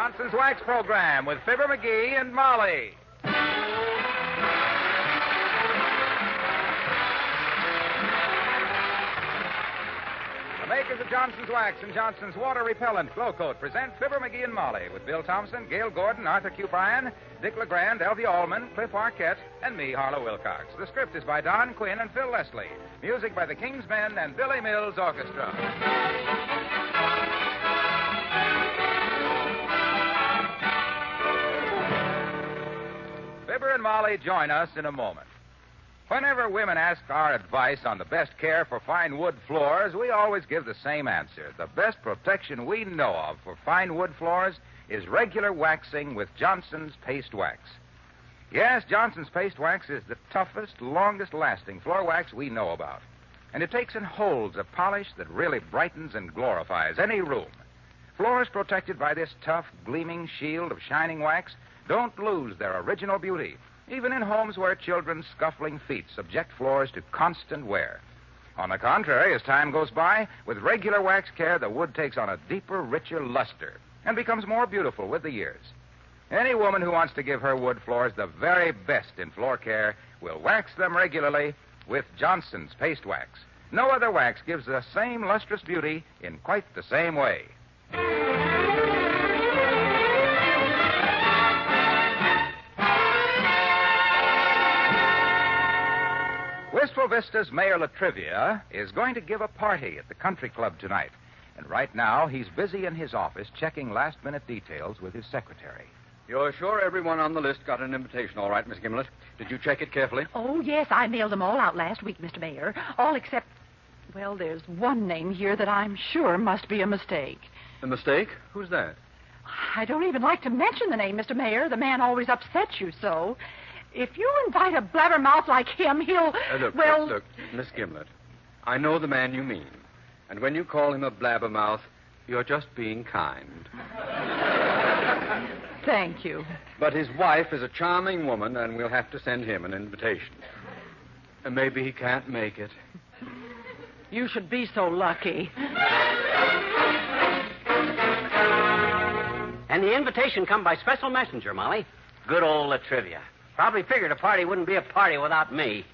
Johnson's Wax Program with Fibber McGee and Molly. The makers of Johnson's Wax and Johnson's Water Repellent Glow Coat present Fibber McGee and Molly with Bill Thompson, Gail Gordon, Arthur Q. Bryan, Dick LeGrand, Elvie Allman, Cliff Arquette, and me, Harlow Wilcox. The script is by Don Quinn and Phil Leslie. Music by the King's Men and Billy Mills Orchestra. Fibber and Molly join us in a moment. Whenever women ask our advice on the best care for fine wood floors, we always give the same answer. The best protection we know of for fine wood floors is regular waxing with Johnson's Paste Wax. Yes, Johnson's Paste Wax is the toughest, longest-lasting floor wax we know about. And it takes and holds a polish that really brightens and glorifies any room. Floors protected by this tough, gleaming shield of shining wax don't lose their original beauty, even in homes where children's scuffling feet subject floors to constant wear. On the contrary, as time goes by, with regular wax care, the wood takes on a deeper, richer luster and becomes more beautiful with the years. Any woman who wants to give her wood floors the very best in floor care will wax them regularly with Johnson's Paste Wax. No other wax gives the same lustrous beauty in quite the same way. Wistful Vista's Mayor LaTrivia is going to give a party at the country club tonight. And right now, he's busy in his office checking last-minute details with his secretary. You're sure everyone on the list got an invitation, all right, Miss Gimlet? Did you check it carefully? Oh, yes, I mailed them all out last week, Mr. Mayor. All except, well, there's one name here that I'm sure must be a mistake. A mistake? Who's that? I don't even like to mention the name, Mr. Mayor. The man always upsets you so. If you invite a blabbermouth like him, he'll... Look, Miss Gimlet, I know the man you mean. And when you call him a blabbermouth, you're just being kind. Thank you. But his wife is a charming woman, and we'll have to send him an invitation. And maybe he can't make it. You should be so lucky. And the invitation come by special messenger, Molly. Good old LaTrivia. Probably figured a party wouldn't be a party without me.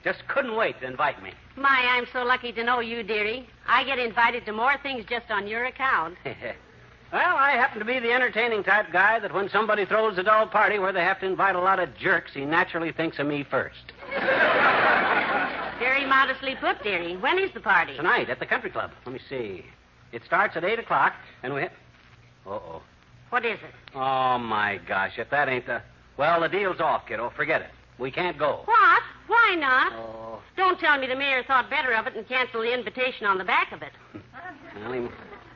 Just couldn't wait to invite me. My, I'm so lucky to know you, dearie. I get invited to more things just on your account. Well, I happen to be the entertaining type guy that when somebody throws a dull party where they have to invite a lot of jerks, he naturally thinks of me first. Very modestly put, dearie. When is the party? Tonight at the country club. Let me see. It starts at 8 o'clock, and we... Uh-oh. What is it? Oh, my gosh, if that ain't the... Well, the deal's off, kiddo. Forget it. We can't go. What? Why not? Oh. Don't tell me the mayor thought better of it and canceled the invitation on the back of it. Well,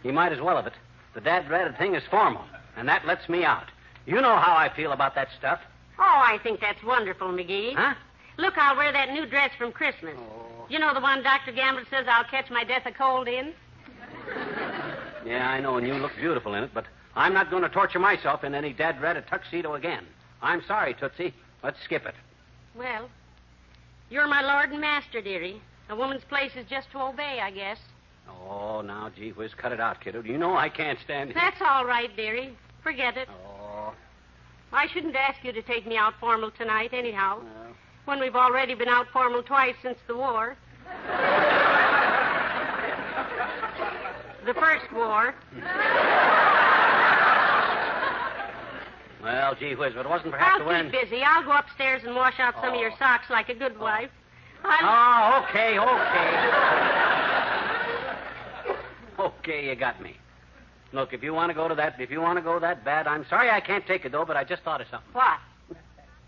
he might as well have it. The dad-dreaded thing is formal, and that lets me out. You know how I feel about that stuff. Oh, I think that's wonderful, McGee. Huh? Look, I'll wear that new dress from Christmas. Oh. You know the one Dr. Gamble says I'll catch my death of cold in? Yeah, I know, and you look beautiful in it, but I'm not going to torture myself in any dad-dreaded tuxedo again. I'm sorry, Tootsie. Let's skip it. Well, you're my lord and master, dearie. A woman's place is just to obey, I guess. Oh, now, gee whiz, cut it out, kiddo. You know I can't stand it. That's all right, dearie. Forget it. Oh. I shouldn't ask you to take me out formal tonight, anyhow. Well. When we've already been out formal twice since the war. The first war. Well, gee whiz, but it wasn't perhaps I'll keep busy. I'll go upstairs and wash out some of your socks like a good wife. Oh, okay. Okay, you got me. Look, if you want to go that bad, I'm sorry I can't take it, though, but I just thought of something. What?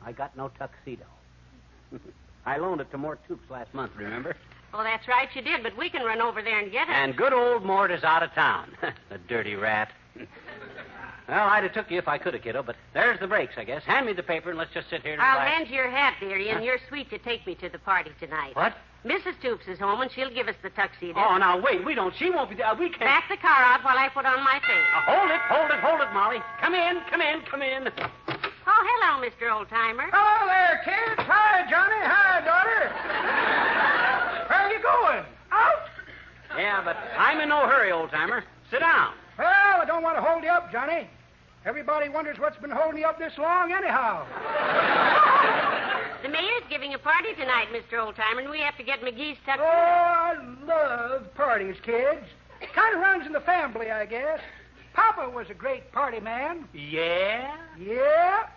I got no tuxedo. I loaned it to Mort Toops last month, remember? Oh, that's right, you did, but we can run over there and get it. And good old Mort is out of town. The dirty rat. Well, I'd have took you if I could have, kiddo, but there's the breaks, I guess. Hand me the paper and let's just sit here and I'll relax. lend you your hat, dearie, and you're sweet to take me to the party tonight. What? Mrs. Toops is home, and she'll give us the tuxedo. Oh, now, wait, she won't be there. We can't... Back the car out while I put on my face. Hold it, Molly. Come in. Oh, hello, Mr. Oldtimer. Hello there, kids. Hi, Johnny. Hi, daughter. Where are you going? Out? Yeah, but I'm in no hurry, old-timer. Sit down. Well, I don't want to hold you up, Johnny. Everybody wonders what's been holding you up this long, anyhow. The mayor's giving a party tonight, Mr. Oldtimer, and we have to get McGee's Oh, tuxedo. I love parties, kids. Kind of runs in the family, I guess. Papa was a great party man. Yeah? Yeah.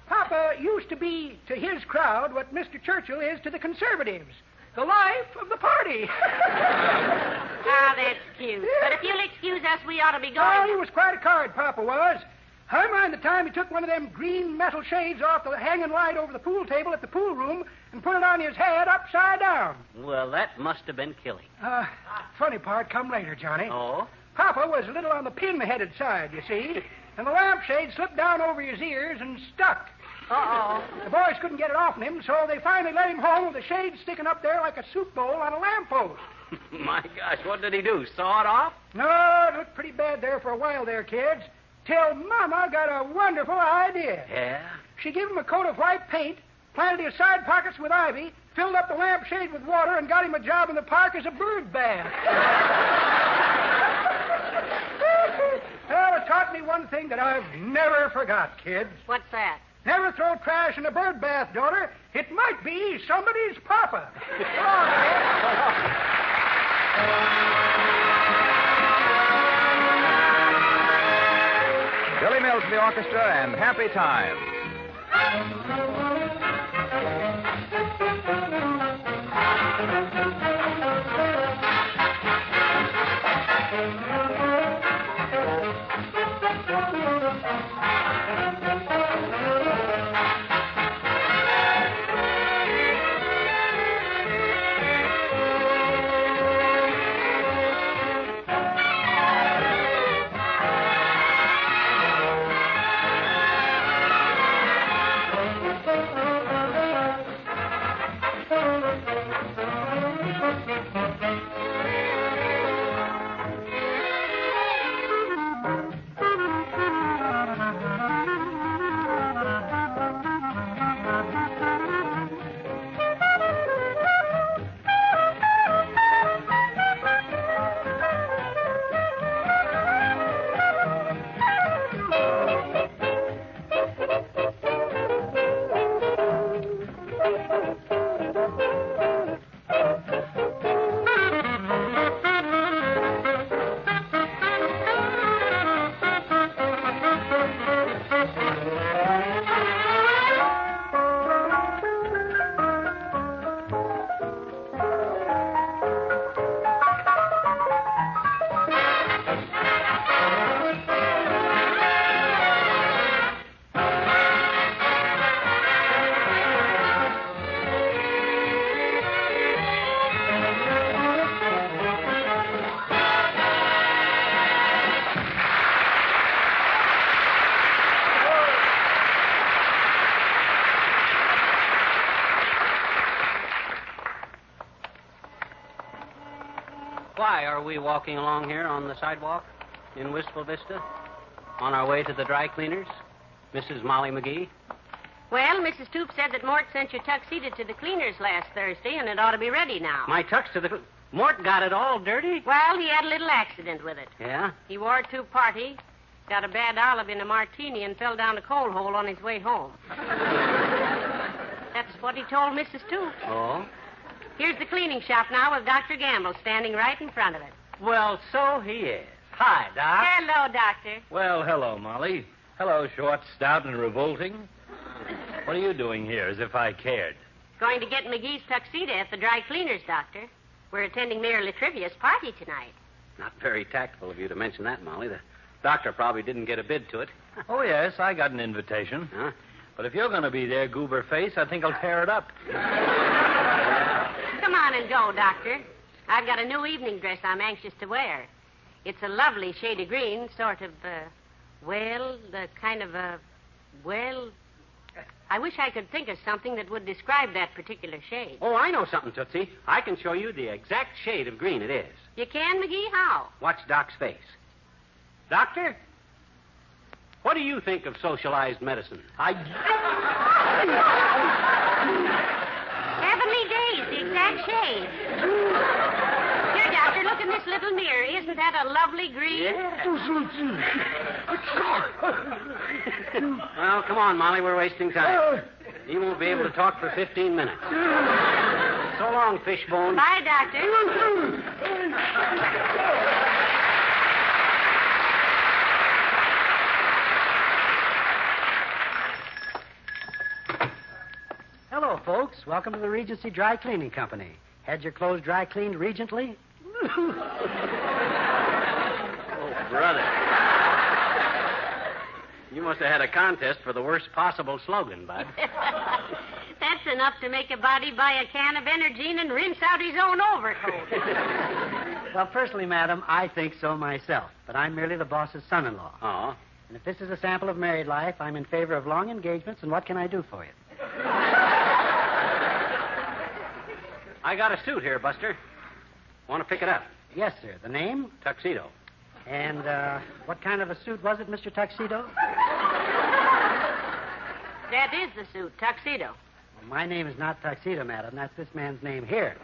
Papa used to be to his crowd what Mr. Churchill is to the conservatives. The life of the party. Ah, that's cute. But if you'll excuse us, we ought to be Oh, he going. was quite a card, Papa was. I mind the time he took one of them green metal shades off the hanging light over the pool table at the pool room and put it on his head upside down. Well, that must have been killing. Funny part come later, Johnny. Oh? Papa was a little on the pin-headed side, you see, and the lampshade slipped down over his ears and stuck. Uh-oh. The boys couldn't get it off him, so they finally let him home with the shade sticking up there like a soup bowl on a lamppost. My gosh, what did he do? Saw it off? No, it looked pretty bad there for a while there, kids, till Mama got a wonderful idea. Yeah? She gave him a coat of white paint, planted his side pockets with ivy, filled up the lampshade with water, and got him a job in the park as a bird bath. Well, it taught me one thing that I've never forgot, kids. What's that? Never throw trash in a bird bath, daughter. It might be somebody's papa. Billy Mills and the orchestra and Happy Times. Why, are we walking along here on the sidewalk in Wistful Vista? On our way to the dry cleaners? Mrs. Molly McGee? Well, Mrs. Toop said that Mort sent your tuxedo to the cleaners last Thursday, and it ought to be ready now. My tux to the... Mort got it all dirty? Well, he had a little accident with it. Yeah? He wore it to a party, got a bad olive in a martini, and fell down a coal hole on his way home. That's what he told Mrs. Toop. Oh? Here's the cleaning shop now with Dr. Gamble standing right in front of it. Well, so he is. Hi, Doc. Hello, Doctor. Well, hello, Molly. Hello, short, stout, and revolting. What are you doing here, as if I cared? Going to get McGee's tuxedo at the dry cleaners, Doctor. We're attending Mayor LaTrivia's party tonight. Not very tactful of you to mention that, Molly. The doctor probably didn't get a bid to it. Oh, yes, I got an invitation. Huh? But if you're going to be there, goober face, I think I'll tear it up. Come on and go, Doctor. I've got a new evening dress I'm anxious to wear. It's a lovely shade of green, sort of, I wish I could think of something that would describe that particular shade. Oh, I know something, Tootsie. I can show you the exact shade of green it is. You can, McGee? How? Watch Doc's face. Doctor, what do you think of socialized medicine? Heavenly days, the exact shade. Here, Doctor, look in this little mirror. Isn't that a lovely green? Yeah. Well, come on, Molly. We're wasting time. You won't be able to talk for 15 minutes. So long, Fishbone. Bye, Doctor. Hello, folks. Welcome to the Regency Dry Cleaning Company. Had your clothes dry cleaned regently? Oh, brother. You must have had a contest for the worst possible slogan, Bud. That's enough to make a body buy a can of Energine and rinse out his own overcoat. Well, personally, madam, I think so myself. But I'm merely the boss's son-in-law. Oh. And if this is a sample of married life, I'm in favor of long engagements, and what can I do for you? I got a suit here, Buster. Want to pick it up? Yes, sir. The name? Tuxedo. And what kind of a suit was it, Mr. Tuxedo? That is the suit, Tuxedo. Well, my name is not Tuxedo, madam. That's this man's name here.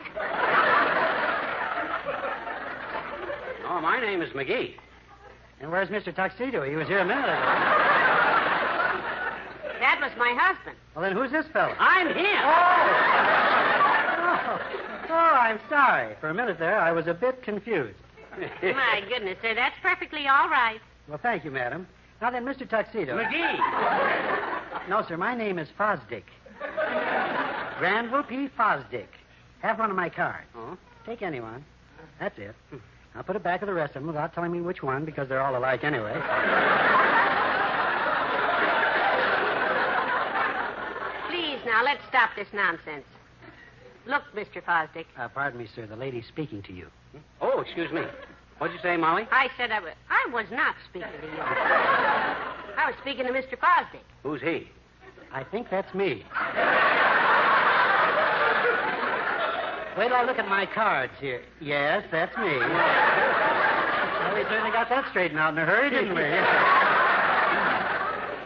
Oh, my name is McGee. And where's Mr. Tuxedo? He was here a minute ago. That was my husband. Well, then who's this fellow? I'm him. Oh, I'm sorry. For a minute there, I was a bit confused. My goodness, sir, that's perfectly all right. Well, thank you, madam. Now then, Mr. Tuxedo. McGee. No, sir, my name is Fosdick. Granville P. Fosdick. Have one of my cards. Oh? Take any one. That's it. I'll put it back with the rest of them without telling me which one, because they're all alike anyway. Please, now, let's stop this nonsense. Look, Mr. Fosdick. Pardon me, sir. The lady's speaking to you. Oh, excuse me. What'd you say, Molly? I said I was not speaking to you. I was speaking to Mr. Fosdick. Who's he? I think that's me. Wait till I look at my cards here. Yes, that's me. Well, we certainly got that straightened out in a hurry, didn't we?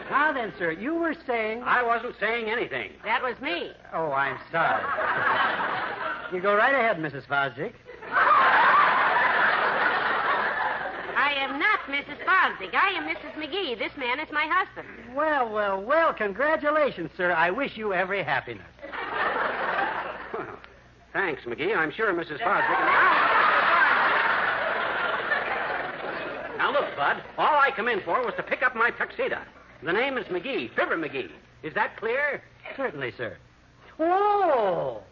Now then, sir, you were saying... I wasn't saying anything. That was me. Oh, I'm sorry. You go right ahead, Mrs. Fosdick. I am not Mrs. Fosdick. I am Mrs. McGee. This man is my husband. Well, well, well, congratulations, sir. I wish you every happiness. Well, thanks, McGee. I'm sure Mrs. Fosdick... Now, look, Bud. All I come in for was to pick up my tuxedo. The name is McGee, Fibber McGee. Is that clear? Certainly, sir. Oh,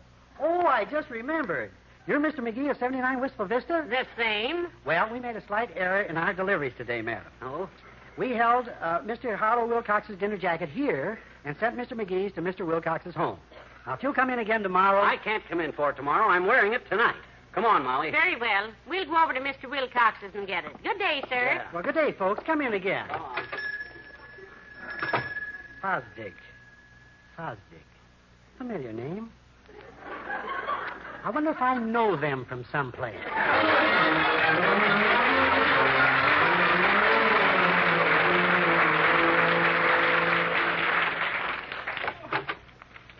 I just remembered. You're Mr. McGee of 79 Wistful Vista? The same. Well, we made a slight error in our deliveries today, madam. Oh? We held Mr. Harlow Wilcox's dinner jacket here and sent Mr. McGee's to Mr. Wilcox's home. Now, if you'll come in again tomorrow... I can't come in for it tomorrow. I'm wearing it tonight. Come on, Molly. Very well. We'll go over to Mr. Wilcox's and get it. Good day, sir. Yeah. Well, good day, folks. Come in again. Come on. Fosdick. Familiar name. I wonder if I know them from someplace.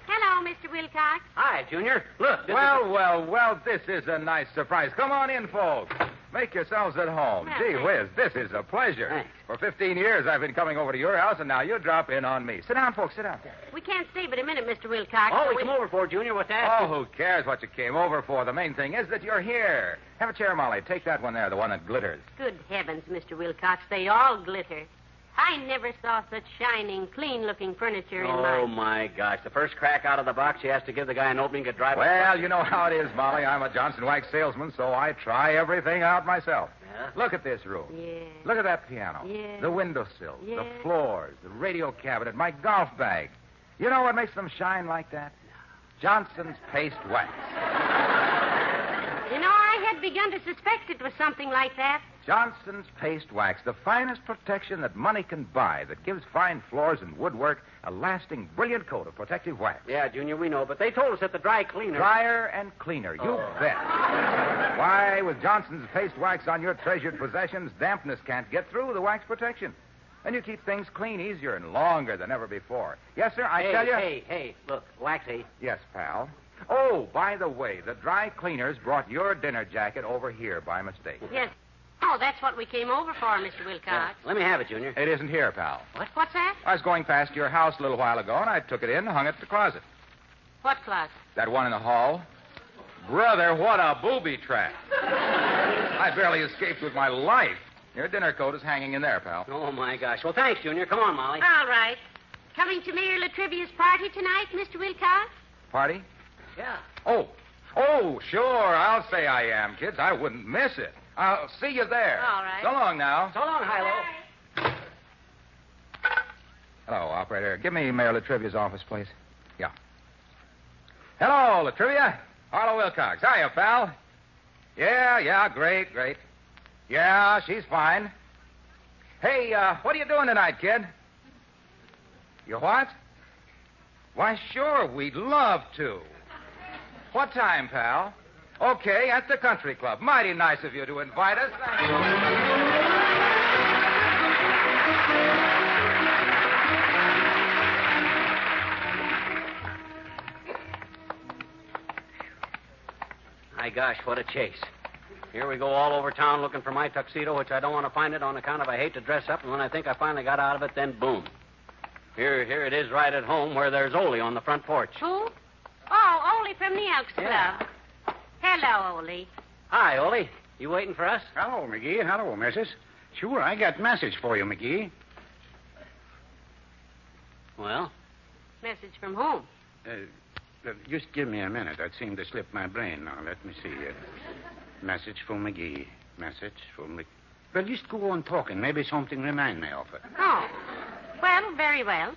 Hello, Mr. Wilcox. Hi, Junior. Look. Well, this is a nice surprise. Come on in, folks. Make yourselves at home. Well, Gee thanks. whiz, this is a pleasure. Thanks. For 15 years, I've been coming over to your house, and now you drop in on me. Sit down, folks, sit down. We can't stay but a minute, Mr. Wilcox. All so we come over for, Junior, was to ask Oh, who cares what you came over for? The main thing is that you're here. Have a chair, Molly. Take that one there, the one that glitters. Good heavens, Mr. Wilcox, they all glitter. I never saw such shining, clean-looking furniture in Oh, my... my gosh. The first crack out of the box, he has to give the guy an opening to drive Well, you know how it is, Molly. I'm a Johnson Wax salesman, so I try everything out myself. Yeah? Look at this room. Yeah. Look at that piano. Yeah. The windowsills, the Yeah. floors, the radio cabinet, my golf bag. You know what makes them shine like that? Johnson's paste wax. You know, I had begun to suspect it was something like that. Johnson's paste wax, the finest protection that money can buy, that gives fine floors and woodwork a lasting, brilliant coat of protective wax. Yeah, Junior, we know, but they told us that the dry cleaner... Drier and cleaner, you bet. Why, with Johnson's paste wax on your treasured possessions, dampness can't get through the wax protection. And you keep things clean easier and longer than ever before. Yes, sir, I tell you... Hey, look, Waxy. Yes, pal. Oh, by the way, the dry cleaners brought your dinner jacket over here by mistake. Yes. Oh, that's what we came over for, Mr. Wilcox. Let me have it, Junior. It isn't here, pal. What's that? I was going past your house a little while ago, and I took it in and hung it in the closet. What closet? That one in the hall. Brother, what a booby trap. I barely escaped with my life. Your dinner coat is hanging in there, pal. Oh, my gosh. Well, thanks, Junior. Come on, Molly. All right. Coming to Mayor LaTrivia's party tonight, Mr. Wilcox? Party? Yeah. Oh, sure. I'll say I am, kids. I wouldn't miss it. I'll see you there. All right. So long now. So long, Hilo. Hello, operator. Give me Mayor LaTrivia's office, please. Yeah. Hello, LaTrivia. Harlow Wilcox. Hiya, pal. Yeah, great. Yeah, she's fine. Hey, what are you doing tonight, kid? You what? Why, sure, we'd love to. What time, pal? Okay, at the country club. Mighty nice of you to invite us. Thank you. My gosh, what a chase. Here we go all over town looking for my tuxedo, which I don't want to find it on account of I hate to dress up, and when I think I finally got out of it, then boom. Here it is right at home where there's Ole on the front porch. Who? Oh, Ole from the Elks Club. Yeah. Hello, Ole. Hi, Ole. You waiting for us? Hello, McGee. Hello, missus. Sure, I got message for you, McGee. Well? Message from whom? Just give me a minute. That seemed to slip my brain now. Let me see. Message from McGee. Message from McGee. Well, just go on talking. Maybe something remind me of it. Oh. Well, very well.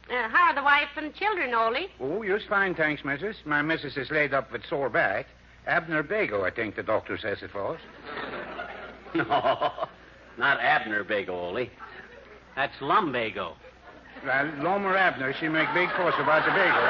How are the wife and children, Ole? Oh, just fine, thanks, missus. My missus is laid up with sore back. Abner Bago, I think the doctor says it was. No, not Abner Bago, Ole. That's Lumbago. Well, Lomer Abner, she make big fuss about the Bago,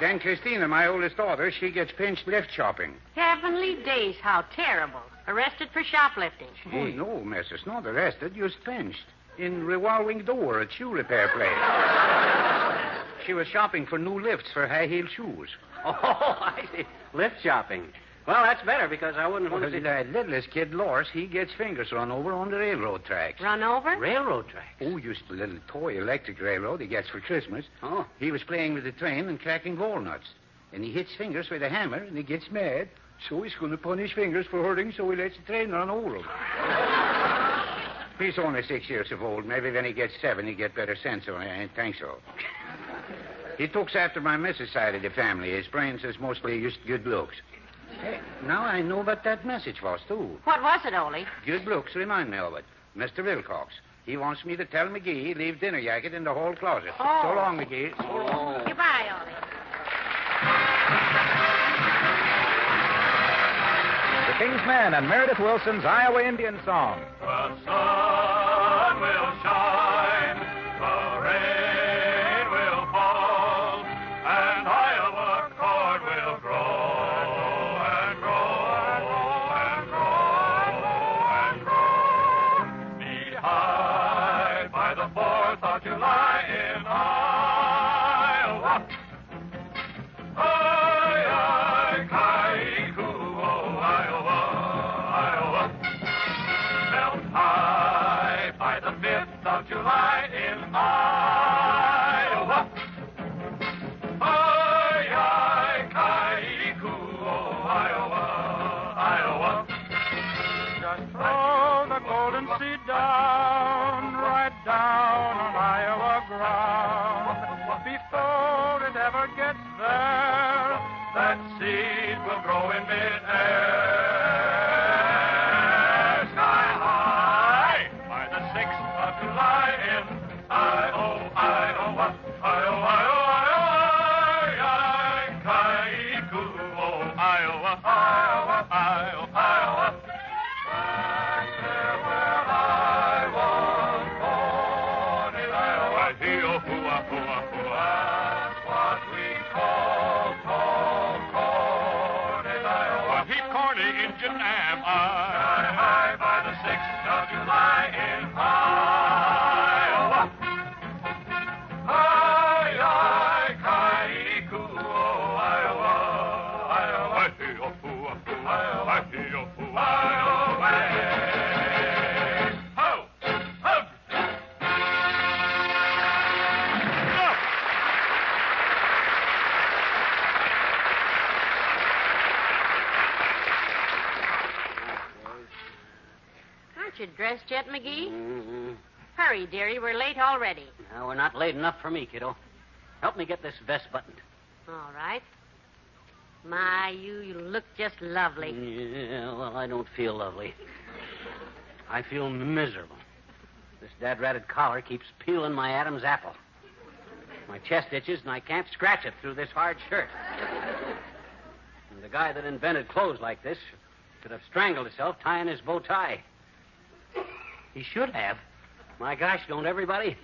Then Christina, my oldest daughter, she gets pinched lift shopping. Heavenly days, how terrible. Arrested for shoplifting. Oh, no, missus, not arrested, just pinched. In revolving door at shoe repair place. She was shopping for new lifts for high-heel shoes. Oh, I see. Lift shopping. Well, that's better because I wouldn't want to see... The littlest kid, Lors, he gets fingers run over on the railroad tracks. Run over? Railroad tracks. Oh, just a little toy electric railroad he gets for Christmas. Oh. He was playing with the train and cracking walnuts. And he hits fingers with a hammer, and he gets mad. So he's going to punish fingers for hurting, so he lets the train run over him. He's only 6 years of old. Maybe when he gets 7, he'll get better sense. I ain't think so. He looks after my missus' side of the family. His brains is mostly just good looks. Hey, now I know what that message was, too. What was it, Ole? Good looks remind me of it. Mr. Wilcox. He wants me to tell McGee leave dinner jacket in the hall closet. Oh. So long, McGee. So long. Goodbye, Ole. The King's Men and Meredith Wilson's Iowa Indian Song. The sun will shine, the rain will fall, and Iowa corn will grow and grow and grow and grow. Behind by the 4th of July in Iowa. July in Iowa. Iowa. Just throw the golden seed down, right down on Iowa ground. Before it ever gets there, that seed will grow in midair. Sky high by the 6th of July in Iowa, Iowa, Iowa, Iowa, Iowa, Iowa, Iowa. Back there where I was born in Iowa, hee-oh-hoo-ah, hoo-ah, hoo-ah. That's what we call corn in Iowa. Heap corny Injun am I. Sky high by the 6th of July in Iowa. Hi-yi, your dress yet, McGee? Mm-hmm. Hurry, dearie. We're late already. No, we're not late enough for me, kiddo. Help me get this vest buttoned. All right. My, you look just lovely. Yeah, well, I don't feel lovely. I feel miserable. This dad-ratted collar keeps peeling my Adam's apple. My chest itches, and I can't scratch it through this hard shirt. And the guy that invented clothes like this could have strangled himself tying his bow tie. He should have. My gosh, don't everybody?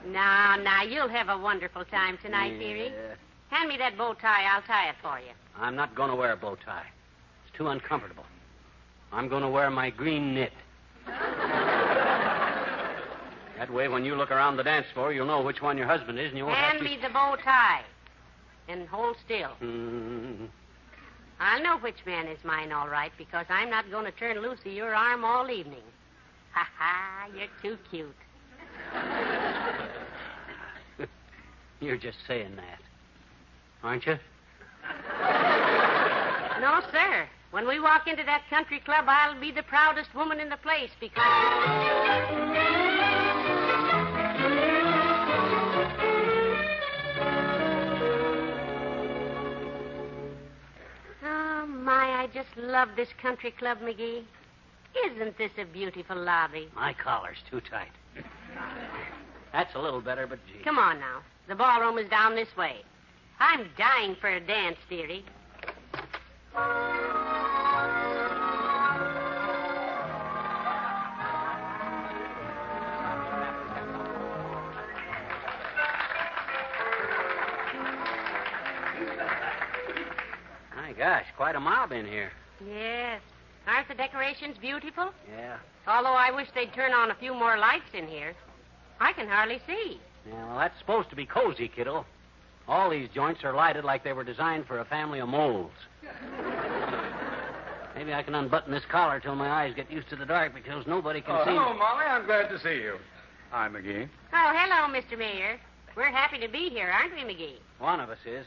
Now, you'll have a wonderful time tonight, dearie. Hand me that bow tie. I'll tie it for you. I'm not going to wear a bow tie. It's too uncomfortable. I'm going to wear my green knit. That way, when you look around the dance floor, you'll know which one your husband is, and you won't have to... Hand me the bow tie. And hold still. Mm. I'll know which man is mine, all right, because I'm not going to turn loose of your arm all evening. Ha-ha, you're too cute. You're just saying that, aren't you? No, sir. When we walk into that country club, I'll be the proudest woman in the place because... Oh, my, I just love this country club, McGee. Isn't this a beautiful lobby? My collar's too tight. That's a little better, but gee. Come on now. The ballroom is down this way. I'm dying for a dance, dearie. My gosh, quite a mob in here. Yes. Aren't the decorations beautiful? Yeah. Although I wish they'd turn on a few more lights in here. I can hardly see. Yeah, well, that's supposed to be cozy, kiddo. All these joints are lighted like they were designed for a family of moles. Maybe I can unbutton this collar till my eyes get used to the dark because nobody can see Hello, me. Molly. I'm glad to see you. Hi, McGee. Oh, hello, Mr. Mayor. We're happy to be here, aren't we, McGee? One of us is.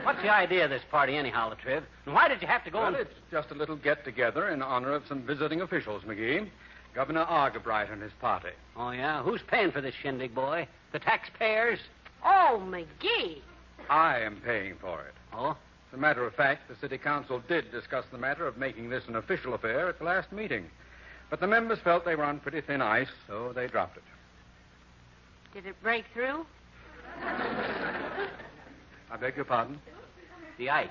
What's the idea of this party anyhow, LaTriv? And why did you have to go Well, it's just a little get-together in honor of some visiting officials, McGee. Governor Argabright and his party. Oh, yeah? Who's paying for this shindig, boy? The taxpayers? Oh, McGee. I am paying for it. Oh? As a matter of fact, the city council did discuss the matter of making this an official affair at the last meeting. But the members felt they were on pretty thin ice, so they dropped it. Did it break through? I beg your pardon? The ice.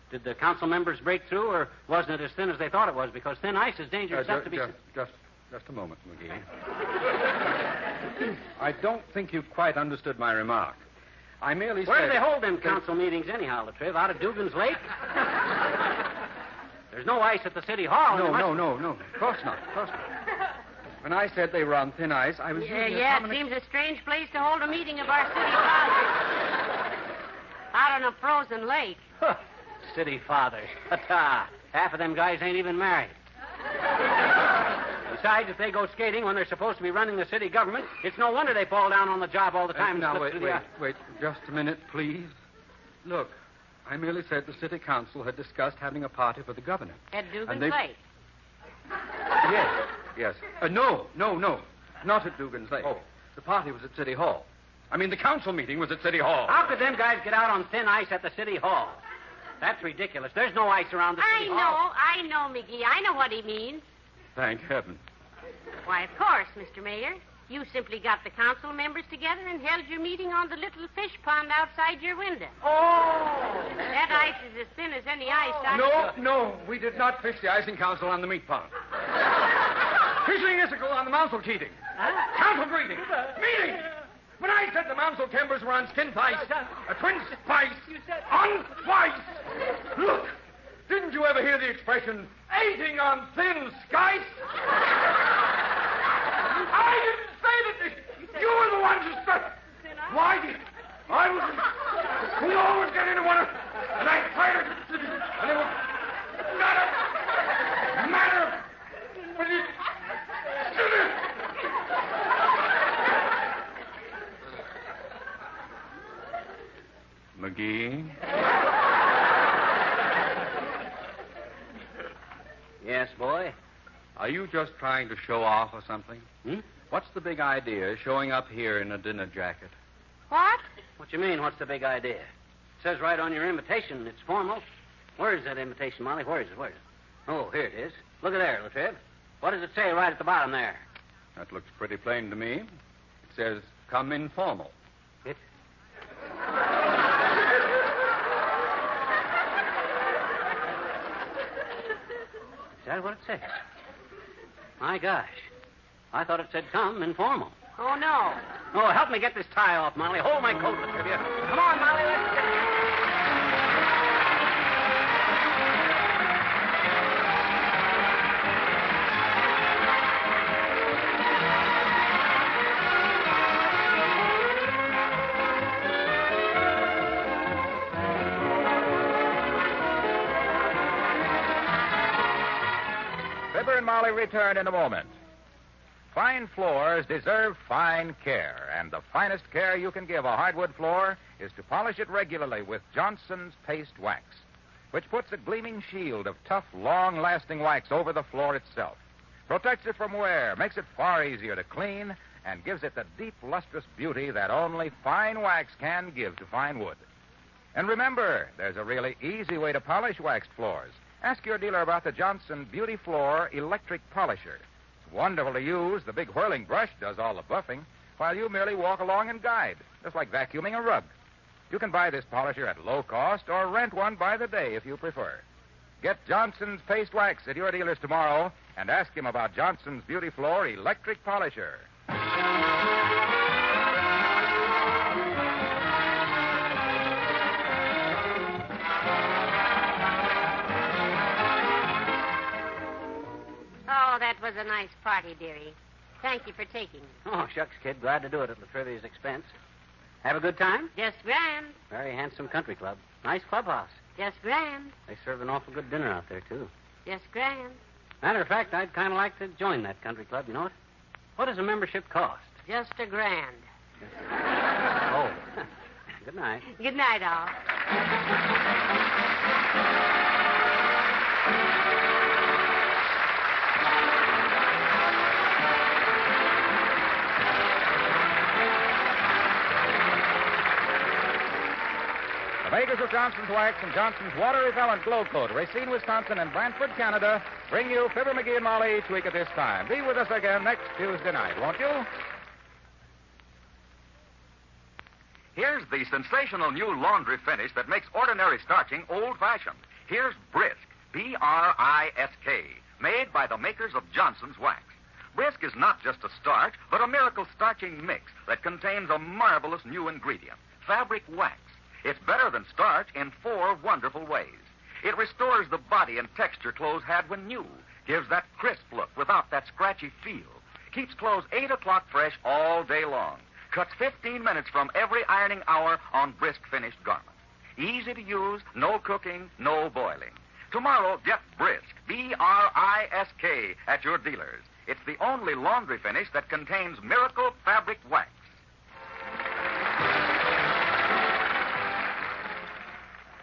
Did the council members break through, or wasn't it as thin as they thought it was? Because thin ice is dangerous enough to be... Just a moment, McGee. I don't think you quite understood my remark. I merely Where said... do they hold them council meetings anyhow, LaTriv? Out at Dugan's Lake? There's no ice at the city hall. No. Of course not. When I said they were on thin ice, I was using a Yeah, common... it seems a strange place to hold a meeting of our city fathers. Out on a frozen lake. City fathers. Ta-ta. Half of them guys ain't even married. Besides, if they go skating when they're supposed to be running the city government, it's no wonder they fall down on the job all the time. Now, wait. Just a minute, please. Look, I merely said the city council had discussed having a party for the governor. At Dugan's they... Lake. Yes. No. Not at Dugan's Lake. Oh. The party was at City Hall. I mean, the council meeting was at City Hall. How could them guys get out on thin ice at the city hall? That's ridiculous. There's no ice around the city hall. I know, McGee. I know what he means. Thank heaven. Why, of course, Mr. Mayor. You simply got the council members together and held your meeting on the little fish pond outside your window. Oh! That ice is as thin as any ice. No. We did not fish the icing council on the meat pond. Fishing isicle on the mounsel keating. Council greeting. Meeting. When I said the mounsel timbers were on skin ice, a twin spice, on twice. Look, didn't you ever hear the expression, eating on thin skice? I didn't say that. You were the ones who said. Why did I was... We always get into one of... And I tried to... And it was... Not a matter of... But it... McGee? Yes, boy. Are you just trying to show off or something? What's the big idea showing up here in a dinner jacket? What? What you mean, what's the big idea? It says right on your invitation it's formal. Where is that invitation, Molly? Where is it? Oh, here it is. Look at there, LaTriv. What does it say right at the bottom there? That looks pretty plain to me. It says, come informal. It? Is that what it says? My gosh. I thought it said come informal. Oh, no. Oh, help me get this tie off, Molly. Hold my coat, LaTrivia. Come on, Molly. Let's get it. Fibber and Molly return in a moment. Fine floors deserve fine care, and the finest care you can give a hardwood floor is to polish it regularly with Johnson's Paste Wax, which puts a gleaming shield of tough, long-lasting wax over the floor itself, protects it from wear, makes it far easier to clean, and gives it the deep, lustrous beauty that only fine wax can give to fine wood. And remember, there's a really easy way to polish waxed floors. Ask your dealer about the Johnson Beauty Floor Electric Polisher. It's wonderful to use. The big whirling brush does all the buffing, while you merely walk along and guide, just like vacuuming a rug. You can buy this polisher at low cost or rent one by the day if you prefer. Get Johnson's Paste Wax at your dealer's tomorrow and ask him about Johnson's Beauty Floor Electric Polisher. Oh, that was a nice party, dearie. Thank you for taking me. Oh, shucks, kid. Glad to do it at LaTrivia's expense. Have a good time? Just grand. Very handsome country club. Nice clubhouse. Just grand. They serve an awful good dinner out there, too. Just grand. Matter of fact, I'd kind of like to join that country club, you know it? What does a membership cost? Just a grand. Oh. Good night. Good night, all. The makers of Johnson's Wax and Johnson's Water Repellent Glow Coat, Racine, Wisconsin, and Brantford, Canada, bring you Fibber McGee and Molly each week at this time. Be with us again next Tuesday night, won't you? Here's the sensational new laundry finish that makes ordinary starching old-fashioned. Here's Brisk, B-R-I-S-K, made by the makers of Johnson's Wax. Brisk is not just a starch, but a miracle starching mix that contains a marvelous new ingredient, fabric wax. It's better than starch in 4 wonderful ways. It restores the body and texture clothes had when new, gives that crisp look without that scratchy feel, keeps clothes 8 o'clock fresh all day long, cuts 15 minutes from every ironing hour on brisk finished garments. Easy to use, no cooking, no boiling. Tomorrow, get Brisk, B-R-I-S-K, at your dealers. It's the only laundry finish that contains miracle fabric wax.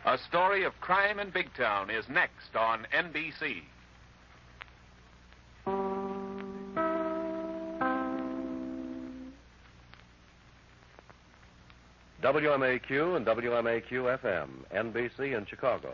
A story of crime in Big Town is next on NBC. WMAQ and WMAQ-FM, NBC in Chicago.